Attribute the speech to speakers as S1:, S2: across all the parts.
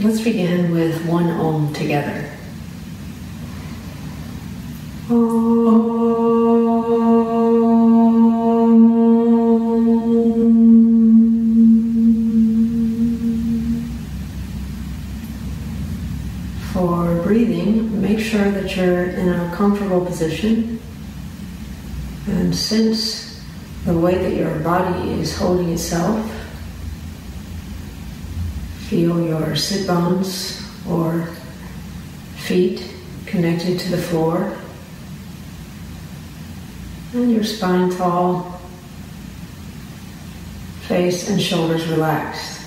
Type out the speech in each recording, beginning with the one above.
S1: Let's begin with one Om together. Om. For breathing, make sure that you're in a comfortable position and sense the way that your body is holding itself. Feel your sit bones or feet connected to the floor, and your spine tall, face and shoulders relaxed.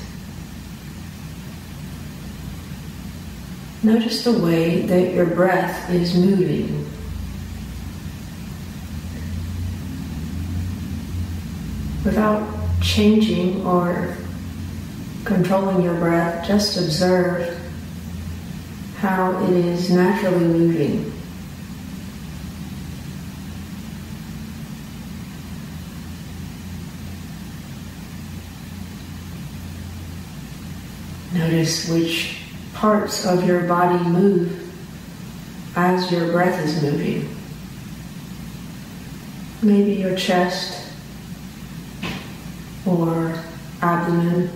S1: Notice the way that your breath is moving. Without changing or controlling your breath, just observe how it is naturally moving. Notice which parts of your body move as your breath is moving. Maybe your chest or abdomen,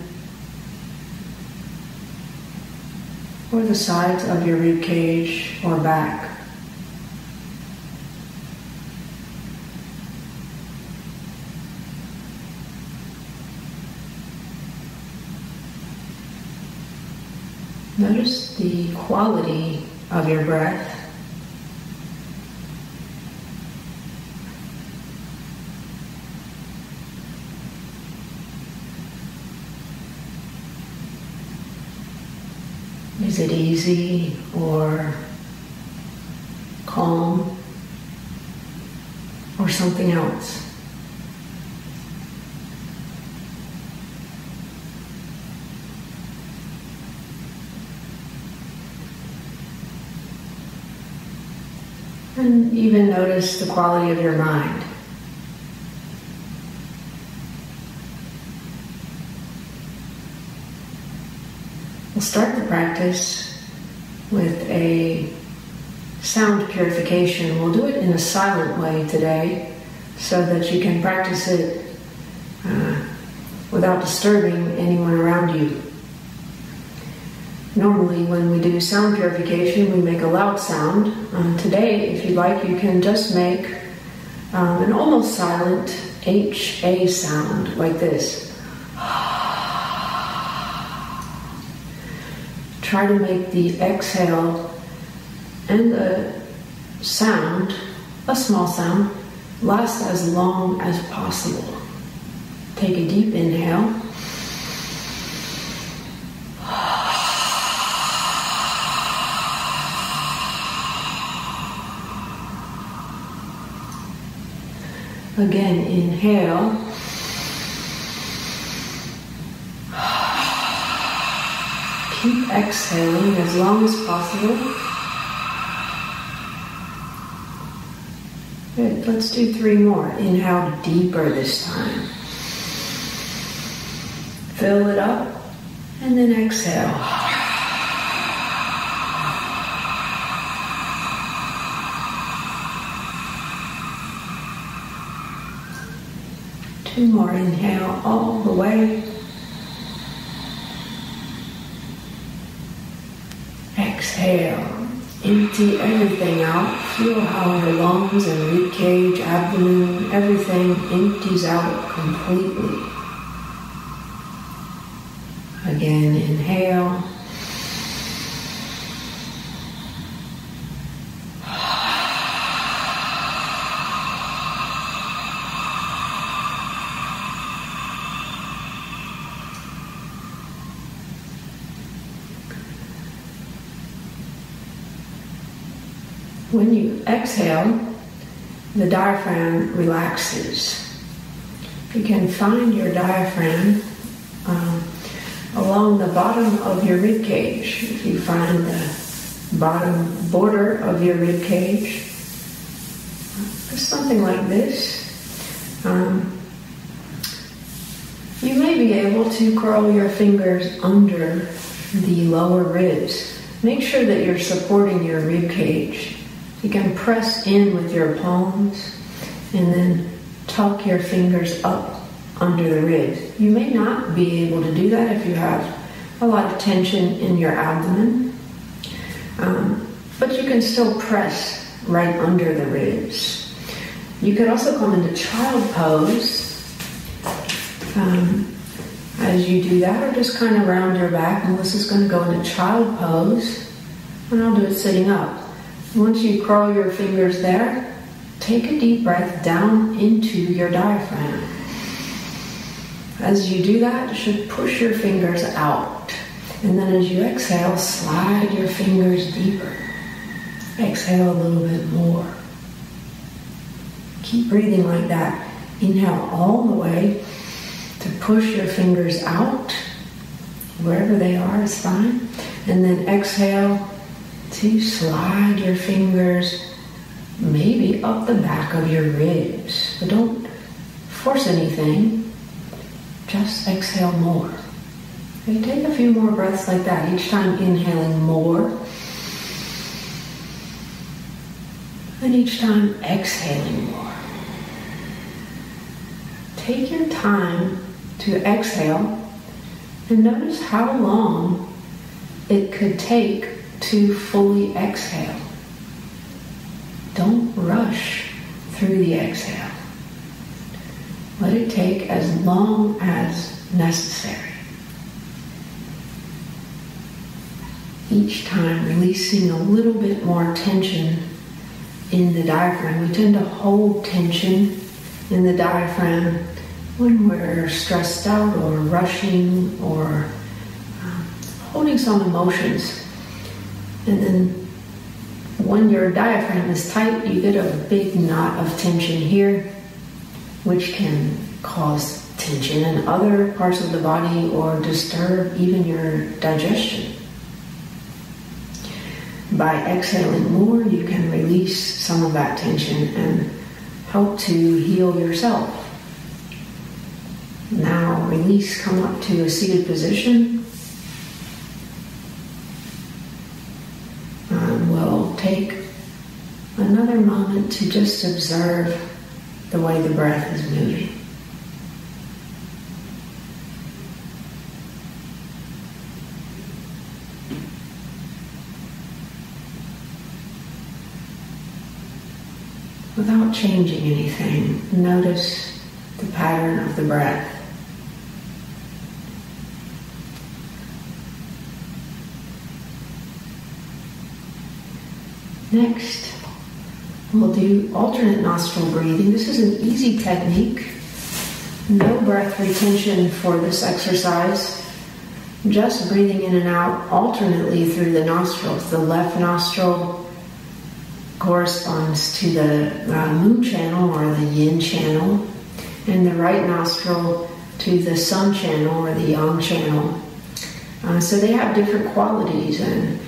S1: or the sides of your rib cage or back. Notice the quality of your breath. Is it easy or calm or something else? And even notice the quality of your mind. We'll start the practice with a sound purification. We'll do it in a silent way today so that you can practice it without disturbing anyone around you. Normally when we do sound purification, we make a loud sound. Today, if you'd like, you can just make an almost silent HA sound like this. Try to make the exhale and the sound, a small sound, last as long as possible. Take a deep inhale. Again, inhale. Keep exhaling as long as possible. Good. Let's do 3 more. Inhale deeper this time. Fill it up and then exhale. Two more. Inhale all the way. Exhale. Empty everything out. Feel how your lungs and rib cage, abdomen, everything empties out completely. Again, inhale. When you exhale, the diaphragm relaxes. You can find your diaphragm along the bottom of your rib cage. If you find the bottom border of your rib cage, something like this, you may be able to curl your fingers under the lower ribs. Make sure that you're supporting your rib cage. You can press in with your palms and then tuck your fingers up under the ribs. You may not be able to do that if you have a lot of tension in your abdomen, but you can still press right under the ribs. You could also come into child pose. As you do that, or just kind of round your back. Melissa's going to go into child pose, and I'll do it sitting up. Once you curl your fingers there, take a deep breath down into your diaphragm. As you do that, you should push your fingers out. And then as you exhale, slide your fingers deeper. Exhale a little bit more. Keep breathing like that. Inhale all the way to push your fingers out. Wherever they are is fine. And then exhale to slide your fingers maybe up the back of your ribs. But don't force anything. Just exhale more. Okay, take a few more breaths like that. Each time inhaling more. And each time exhaling more. Take your time to exhale and notice how long it could take to fully exhale. Don't rush through the exhale. Let it take as long as necessary. Each time releasing a little bit more tension in the diaphragm. We tend to hold tension in the diaphragm when we're stressed out or rushing or holding some emotions. And then when your diaphragm is tight, you get a big knot of tension here, which can cause tension in other parts of the body or disturb even your digestion. By exhaling more, you can release some of that tension and help to heal yourself. Now release, come up to a seated position. And we'll take another moment to just observe the way the breath is moving. Without changing anything, notice the pattern of the breath. Next, we'll do alternate nostril breathing. This is an easy technique. No breath retention for this exercise. Just breathing in and out alternately through the nostrils. The left nostril corresponds to the moon channel or the yin channel, and the right nostril to the sun channel or the yang channel. So they have different qualities, and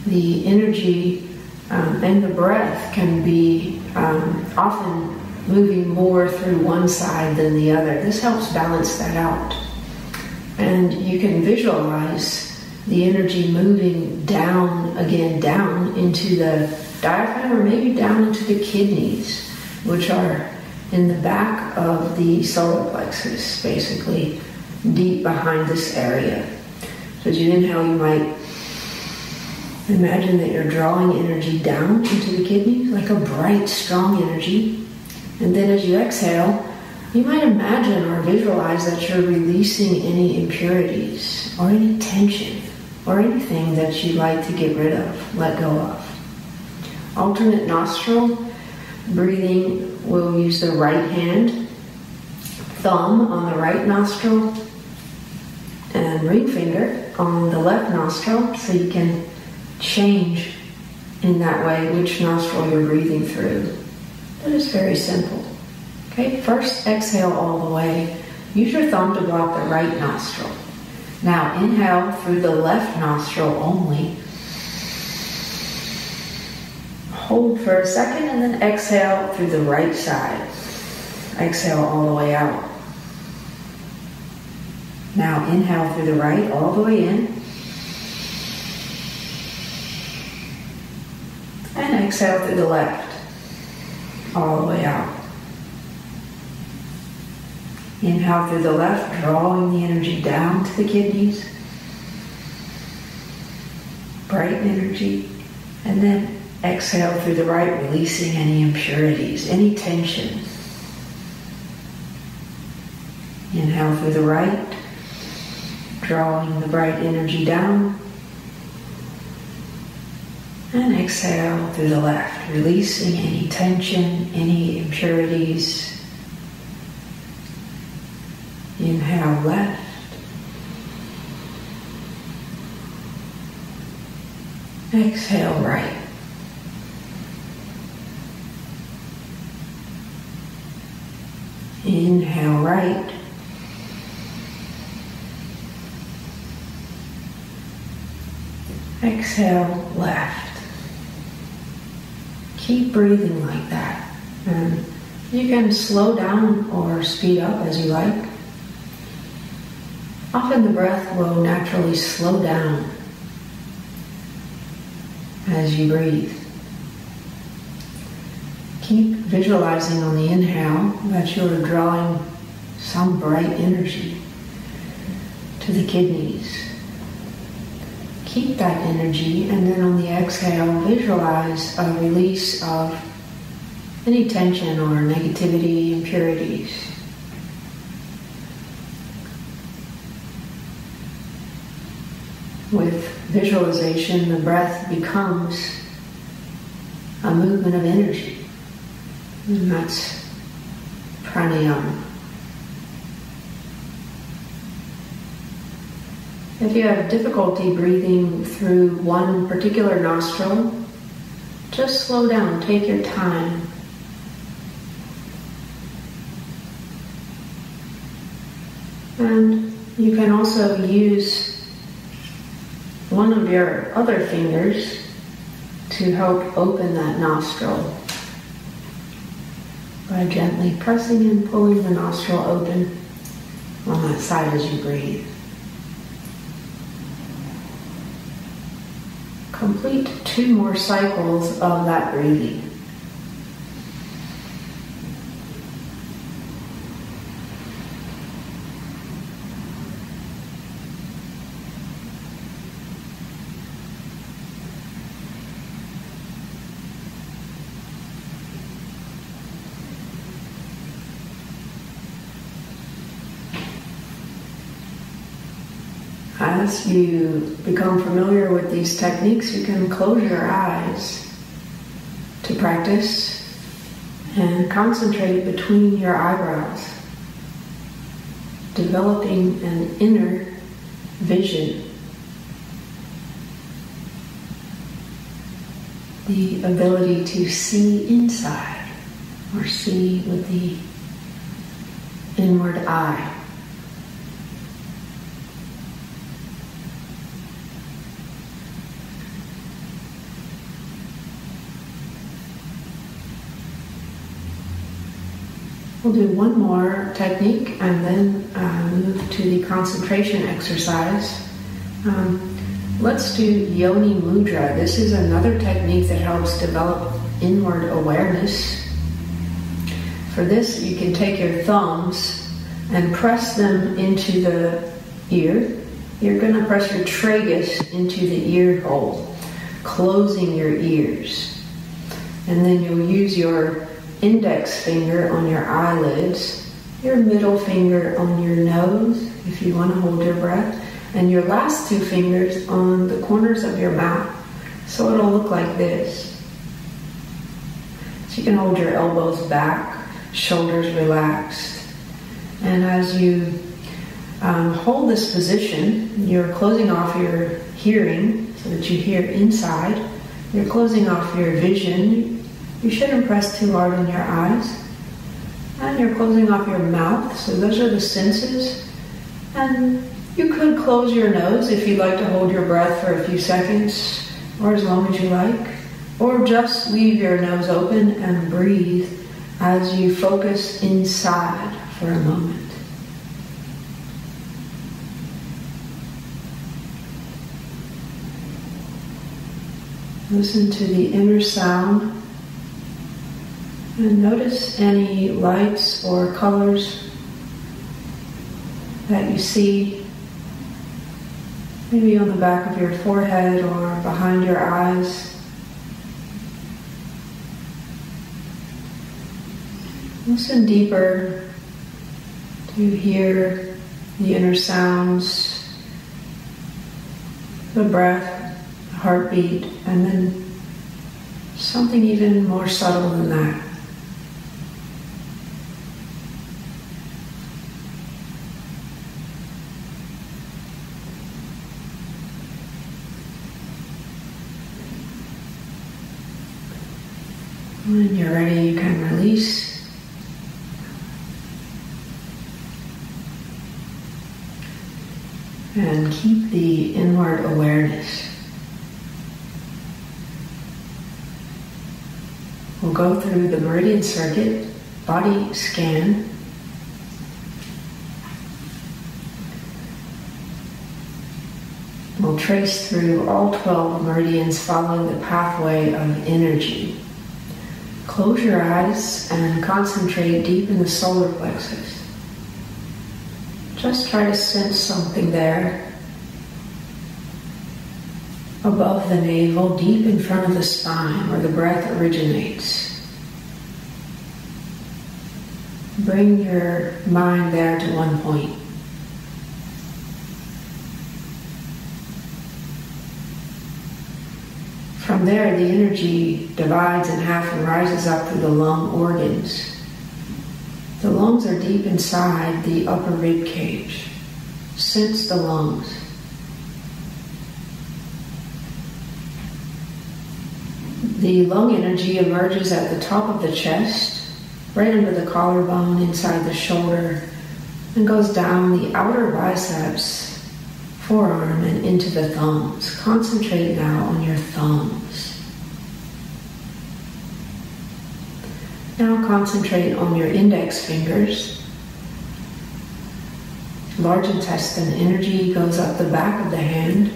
S1: the energy and the breath can be often moving more through one side than the other. This helps balance that out. And you can visualize the energy moving down into the diaphragm, or maybe down into the kidneys, which are in the back of the solar plexus, basically deep behind this area. So as you inhale, you might imagine that you're drawing energy down into the kidneys, like a bright, strong energy. And then as you exhale, you might imagine or visualize that you're releasing any impurities or any tension or anything that you'd like to get rid of, let go of. Alternate nostril breathing, we'll use the right hand, thumb on the right nostril, and ring finger on the left nostril, so you can change in that way which nostril you're breathing through. That is very simple. Okay, first exhale all the way. Use your thumb to block the right nostril. Now inhale through the left nostril only. Hold for a second and then exhale through the right side. Exhale all the way out. Now inhale through the right all the way in. exhale through the left, all the way out. Inhale through the left, drawing the energy down to the kidneys. Bright energy. And then exhale through the right, releasing any impurities, any tension. Inhale through the right, drawing the bright energy down. And exhale through the left, releasing any tension, any impurities. Inhale left. Exhale right. Inhale right. Exhale left. Keep breathing like that. And you can slow down or speed up as you like. Often the breath will naturally slow down as you breathe. Keep visualizing on the inhale that you are drawing some bright energy to the kidneys. Keep that energy, and then on the exhale, visualize a release of any tension or negativity, impurities. With visualization, the breath becomes a movement of energy, and that's Pranayama. If you have difficulty breathing through one particular nostril, just slow down, take your time. And you can also use one of your other fingers to help open that nostril by gently pressing and pulling the nostril open on that side as you breathe. Complete 2 more cycles of that breathing. As you become familiar with these techniques, you can close your eyes to practice and concentrate between your eyebrows, developing an inner vision, the ability to see inside or see with the inward eye. We'll do one more technique and then move to the concentration exercise. Let's do Yoni Mudra. This is another technique that helps develop inward awareness. For this, you can take your thumbs and press them into the ear. You're going to press your tragus into the ear hole, closing your ears. And then you'll use your index finger on your eyelids, your middle finger on your nose if you want to hold your breath, and your last 2 fingers on the corners of your mouth. So it'll look like this. So you can hold your elbows back, shoulders relaxed. And as you hold this position, you're closing off your hearing so that you hear inside. You're closing off your vision. You shouldn't press too hard on your eyes. And you're closing off your mouth, so those are the senses. And you could close your nose if you'd like to hold your breath for a few seconds, or as long as you like. Or just leave your nose open and breathe as you focus inside for a moment. Listen to the inner sound and notice any lights or colors that you see, maybe on the back of your forehead or behind your eyes. Listen deeper to hear the inner sounds, the breath, the heartbeat, and then something even more subtle than that. When you're ready, you can release. And keep the inward awareness. We'll go through the meridian circuit, body scan. We'll trace through all 12 meridians following the pathway of energy. Close your eyes and concentrate deep in the solar plexus. Just try to sense something there, above the navel, deep in front of the spine where the breath originates. Bring your mind there to one point. From there, the energy divides in half and rises up through the lung organs. The lungs are deep inside the upper rib cage. Sense the lungs. The lung energy emerges at the top of the chest, right under the collarbone, inside the shoulder, and goes down the outer biceps, forearm, and into the thumbs. Concentrate now on your thumbs. Now concentrate on your index fingers. Large intestine energy goes up the back of the hand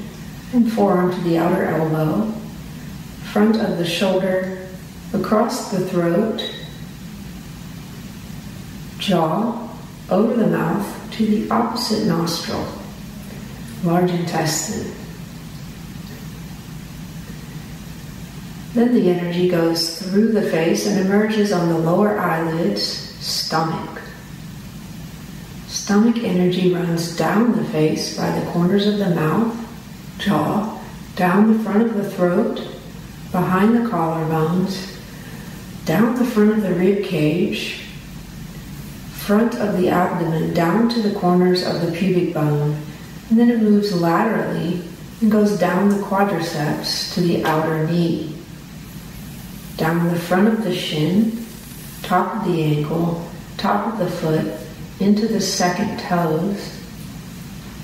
S1: and forearm to the outer elbow, front of the shoulder, across the throat, jaw, over the mouth to the opposite nostril. Large intestine. Then the energy goes through the face and emerges on the lower eyelids, stomach. Stomach energy runs down the face by the corners of the mouth, jaw, down the front of the throat, behind the collarbones, down the front of the rib cage, front of the abdomen, down to the corners of the pubic bone, and then it moves laterally and goes down the quadriceps to the outer knee. Down the front of the shin, top of the ankle, top of the foot, into the second toes.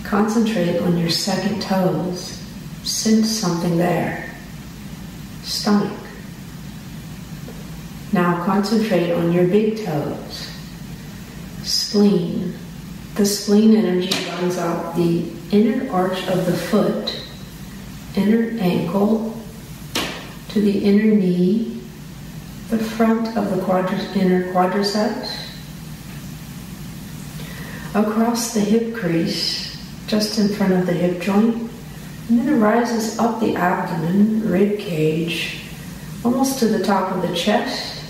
S1: Concentrate on your second toes. Sense something there. Stomach. Now concentrate on your big toes. Spleen. The spleen energy runs up the inner arch of the foot, inner ankle, to the inner knee, the front of the inner quadriceps, across the hip crease, just in front of the hip joint, and then it rises up the abdomen, rib cage, almost to the top of the chest,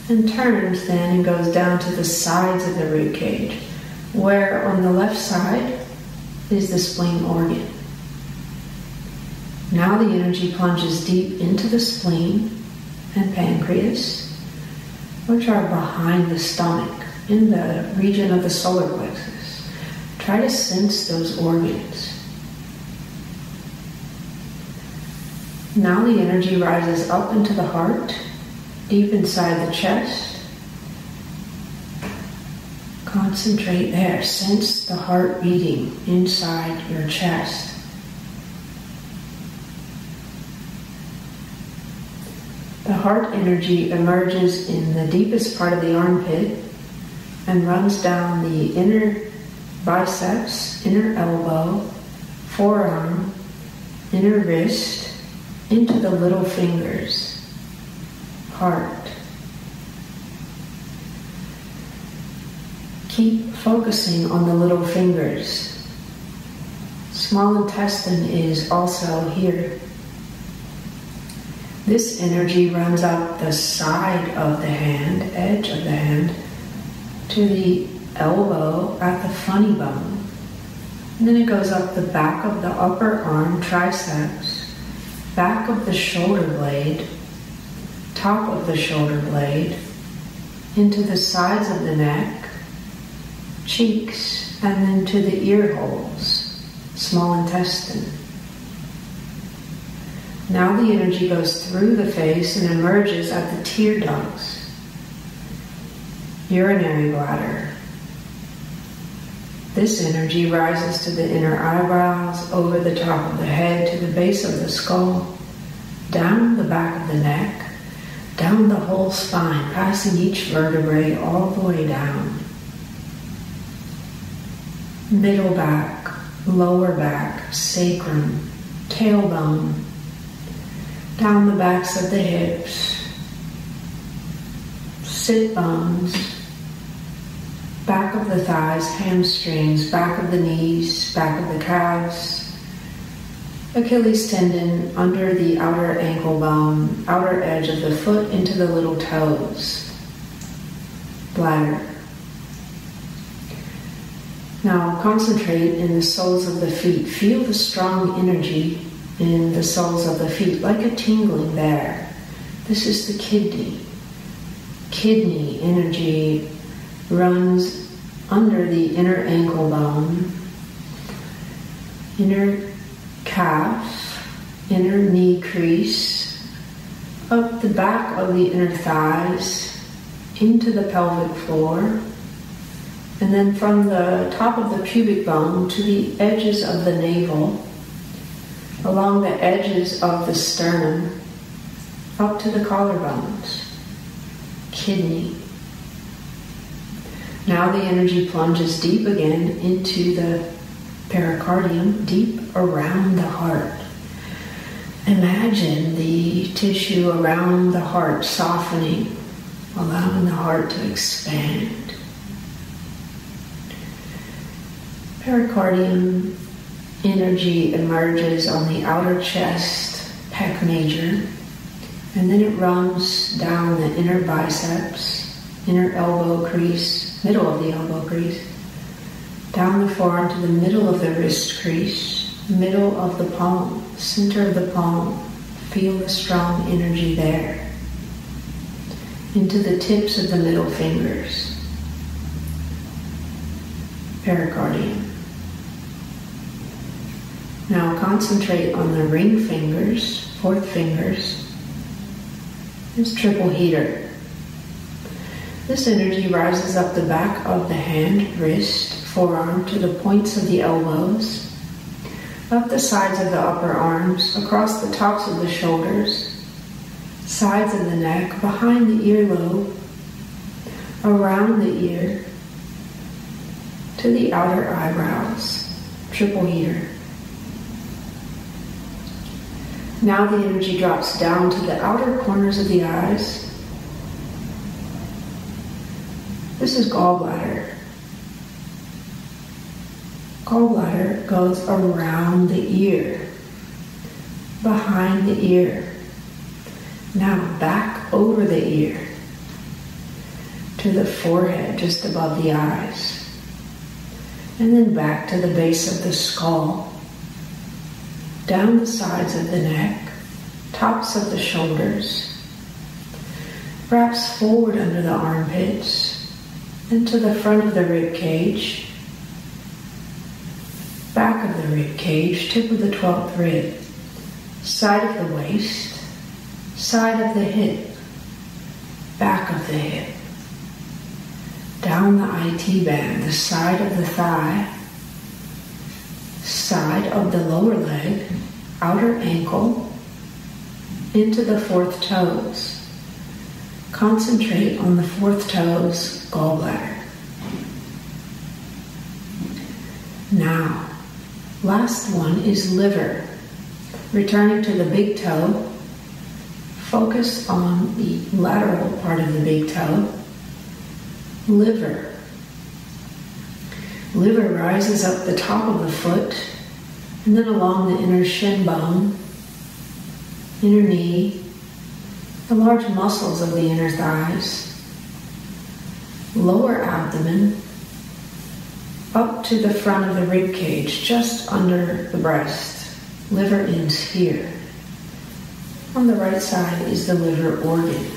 S1: and turns then and goes down to the sides of the rib cage, where on the left side is the spleen organ. Now the energy plunges deep into the spleen and pancreas, which are behind the stomach, in the region of the solar plexus. Try to sense those organs. Now the energy rises up into the heart, deep inside the chest. Concentrate there. Sense the heart beating inside your chest. The heart energy emerges in the deepest part of the armpit and runs down the inner biceps, inner elbow, forearm, inner wrist, into the little fingers, heart. Keep focusing on the little fingers. Small intestine is also here. This energy runs up the side of the hand, edge of the hand, to the elbow at the funny bone. And then it goes up the back of the upper arm, triceps, back of the shoulder blade, top of the shoulder blade, into the sides of the neck, cheeks, and then to the ear holes, small intestine. Now the energy goes through the face and emerges at the tear ducts, urinary bladder. This energy rises to the inner eyebrows, over the top of the head, to the base of the skull, down the back of the neck, down the whole spine, passing each vertebrae all the way down. Middle back, lower back, sacrum, tailbone, down the backs of the hips, sit bones, back of the thighs, hamstrings, back of the knees, back of the calves, Achilles tendon under the outer ankle bone, outer edge of the foot into the little toes, bladder. Now concentrate in the soles of the feet. Feel the strong energy in the soles of the feet, like a tingling there. This is the kidney. Kidney energy runs under the inner ankle bone, inner calf, inner knee crease, up the back of the inner thighs, into the pelvic floor, and then from the top of the pubic bone to the edges of the navel, along the edges of the sternum, up to the collarbones, kidney. Now the energy plunges deep again into the pericardium, deep around the heart. Imagine the tissue around the heart softening, allowing the heart to expand. Pericardium energy emerges on the outer chest, pec major, and then it runs down the inner biceps, inner elbow crease, middle of the elbow crease, down the forearm to the middle of the wrist crease, middle of the palm, center of the palm. Feel the strong energy there. Into the tips of the middle fingers, pericardium. Now concentrate on the ring fingers, fourth fingers. This triple heater. This energy rises up the back of the hand, wrist, forearm to the points of the elbows, up the sides of the upper arms, across the tops of the shoulders, sides of the neck, behind the earlobe, around the ear, to the outer eyebrows. Triple heater. Now the energy drops down to the outer corners of the eyes. This is gallbladder. Gallbladder goes around the ear, behind the ear. Now back over the ear to the forehead, just above the eyes. And then back to the base of the skull, down the sides of the neck, tops of the shoulders, wraps forward under the armpits, into the front of the rib cage, back of the rib cage, tip of the 12th rib, side of the waist, side of the hip, back of the hip, down the IT band, the side of the thigh, side of the lower leg, outer ankle, into the fourth toes. Concentrate on the fourth toes, gallbladder. Now, last one is liver. Returning to the big toe, focus on the lateral part of the big toe, liver. Liver rises up the top of the foot and then along the inner shin bone, inner knee, the large muscles of the inner thighs, lower abdomen, up to the front of the rib cage, just under the breast. Liver ends here. On the right side is the liver organ.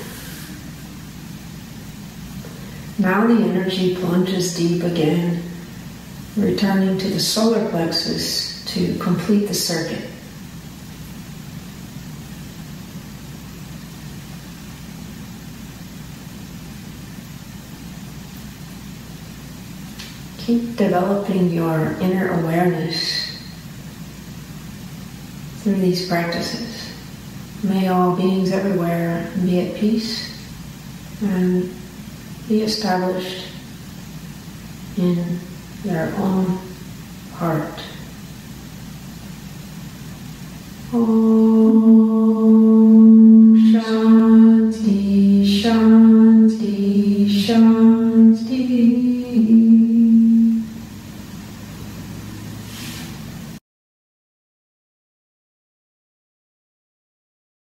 S1: Now the energy plunges deep again, returning to the solar plexus to complete the circuit. Keep developing your inner awareness through these practices. May all beings everywhere be at peace and be established in their own heart. Om.